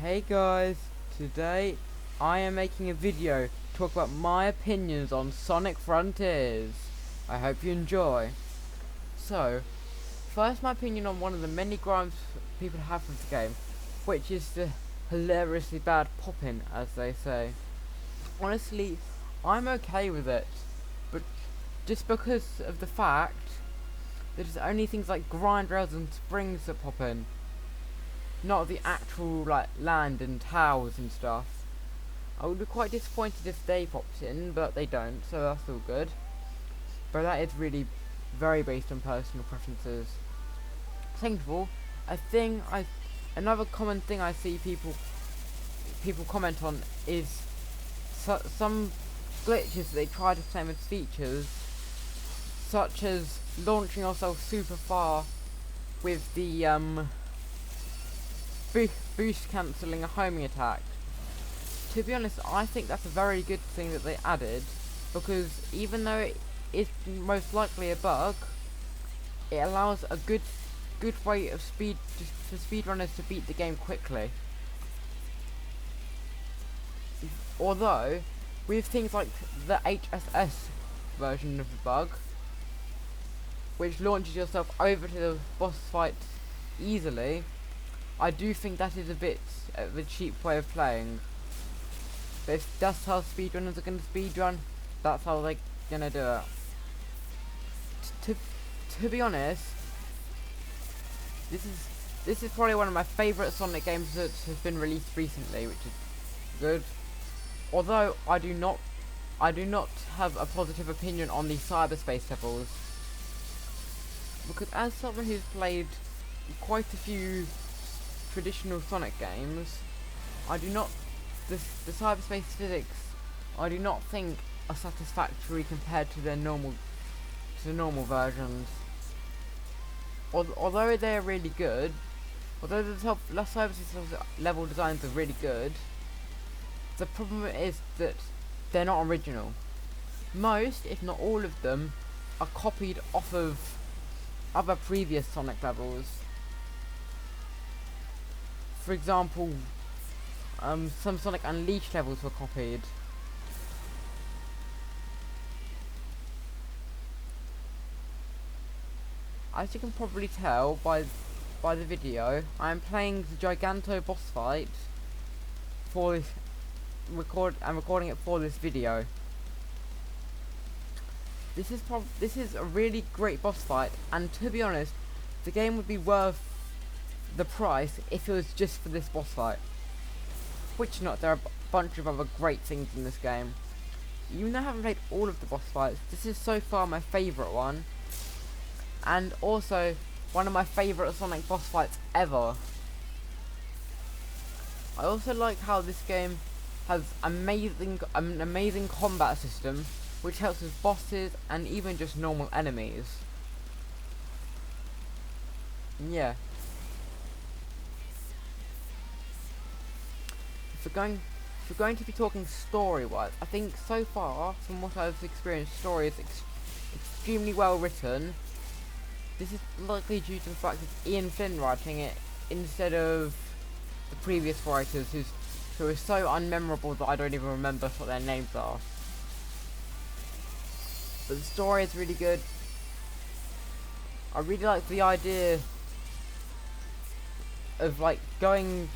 Hey guys, today I am making a video to talk about my opinions on Sonic Frontiers. I hope you enjoy. So, first my opinion on one of the many gripes people have with the game, which is the hilariously bad popping, as they say. Honestly, I'm okay with it, but just because of the fact that it's only things like grind rails and springs that pop in, not the actual like land and towers and stuff. I would be quite disappointed if they popped in, but they don't, so that's all good. But that is really very based on personal preferences. Second of all, another common thing I see people comment on is some glitches that they try to claim as features, such as launching yourself super far with the boost cancelling a homing attack. To be honest, I think that's a very good thing that they added, because even though it is most likely a bug, it allows a good way of for speedrunners to beat the game quickly. Although, with things like the HSS version of the bug, which launches yourself over to the boss fight easily, I do think that is a bit of a cheap way of playing. But if that's how speedrunners are going to speedrun, that's how they're going to do it. To be honest, this is probably one of my favourite Sonic games that has been released recently, which is good. Although I do not have a positive opinion on the cyberspace levels, because as someone who's played quite a few traditional Sonic games, the cyberspace physics I do not think are satisfactory compared to their normal versions. Although they're really good, although the cyberspace level designs are really good, the problem is that they're not original. Most, if not all of them, are copied off of other previous Sonic levels. For example, some Sonic Unleashed levels were copied. As you can probably tell by the video, I am playing the Giganto boss fight for this I'm recording it for this video. This is a really great boss fight, and to be honest, the game would be worth the price if it was just for this boss fight. Which not, there are a bunch of other great things in this game. Even though I haven't played all of the boss fights, this is so far my favourite one, and also one of my favourite Sonic boss fights ever. I also like how this game has an amazing combat system, which helps with bosses and even just normal enemies. Yeah. If we're going to be talking story-wise, I think so far, from what I've experienced, story is extremely well written. This is likely due to the fact of Ian Flynn writing it instead of the previous writers who are so unmemorable that I don't even remember what their names are. But the story is really good. I really like the idea of like going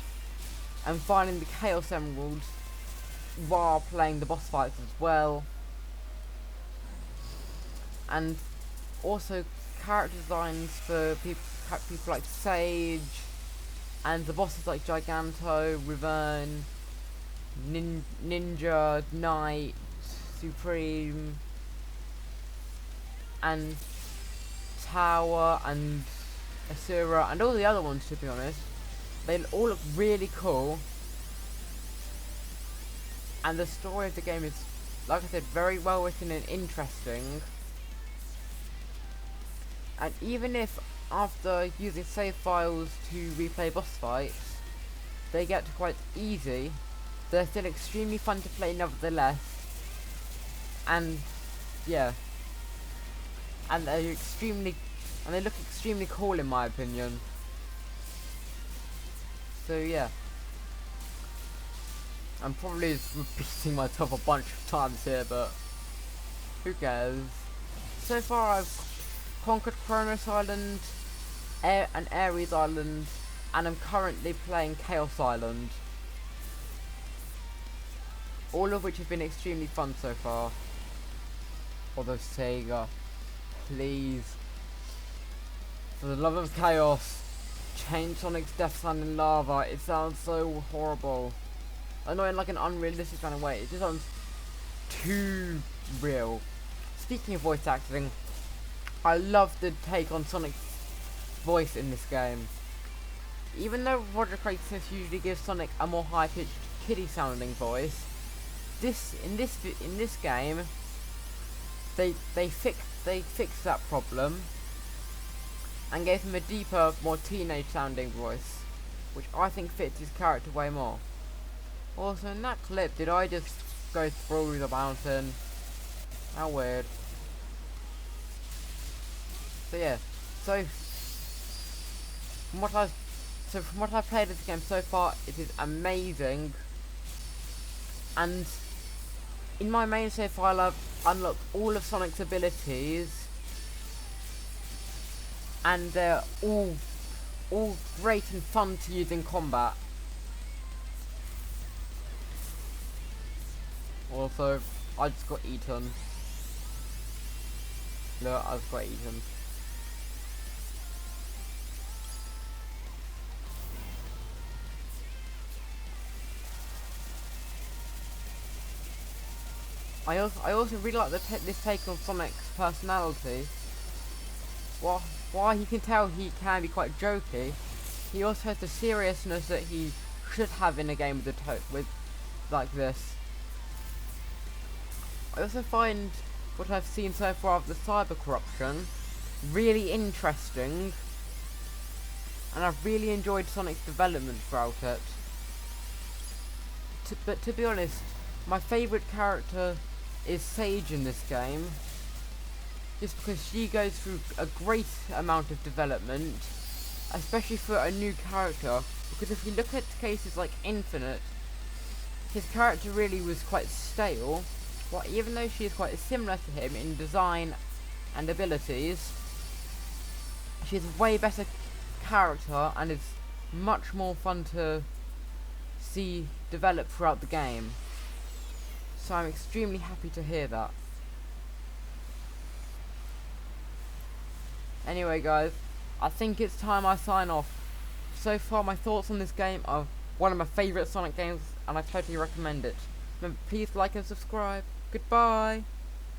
and finding the Chaos Emeralds while playing the boss fights as well. And also character designs for people like Sage, and the bosses like Giganto, Riverne, Ninja, Knight, Supreme, and Tower, and Asura, and all the other ones, to be honest. They all look really cool, and the story of the game is, like I said, very well written and interesting. And even if after using save files to replay boss fights they get quite easy, they're still extremely fun to play nevertheless. And yeah, and they look extremely cool in my opinion. So yeah, I'm probably repeating myself a bunch of times here, but who cares? So far I've conquered Kronos Island, and Ares Island, and I'm currently playing Chaos Island. All of which have been extremely fun so far. Although Sega, please, for the love of chaos, change Sonic's Death Sand in lava. It sounds so horrible. Not in like an unrealistic kind of way. It just sounds too real. Speaking of voice acting, I love the take on Sonic's voice in this game. Even though Roger Craig Smith usually gives Sonic a more high-pitched, kiddie-sounding voice, in this game, they fixed that problem and gave him a deeper, more teenage-sounding voice, which I think fits his character way more. Also, in that clip, did I just go through the mountain? How weird. So yeah, from what I've played of this game so far, it is amazing. And in my main save file, I've unlocked all of Sonic's abilities, and they're all great and fun to use in combat. Also, I just got eaten. Look, I just got eaten. I also really like this take on Sonic's personality. While you can tell he can be quite jokey, he also has the seriousness that he should have in a game with like this. I also find what I've seen so far of the cyber corruption really interesting, and I've really enjoyed Sonic's development throughout it. But to be honest, my favourite character is Sage in this game, just because she goes through a great amount of development, especially for a new character, because if you look at cases like Infinite, his character really was quite stale. Well, even though she is quite similar to him in design and abilities, she's a way better character and is much more fun to see develop throughout the game. So I'm extremely happy to hear that. Anyway guys, I think it's time I sign off. So far my thoughts on this game are one of my favourite Sonic games, and I totally recommend it. Remember, please like and subscribe. Goodbye!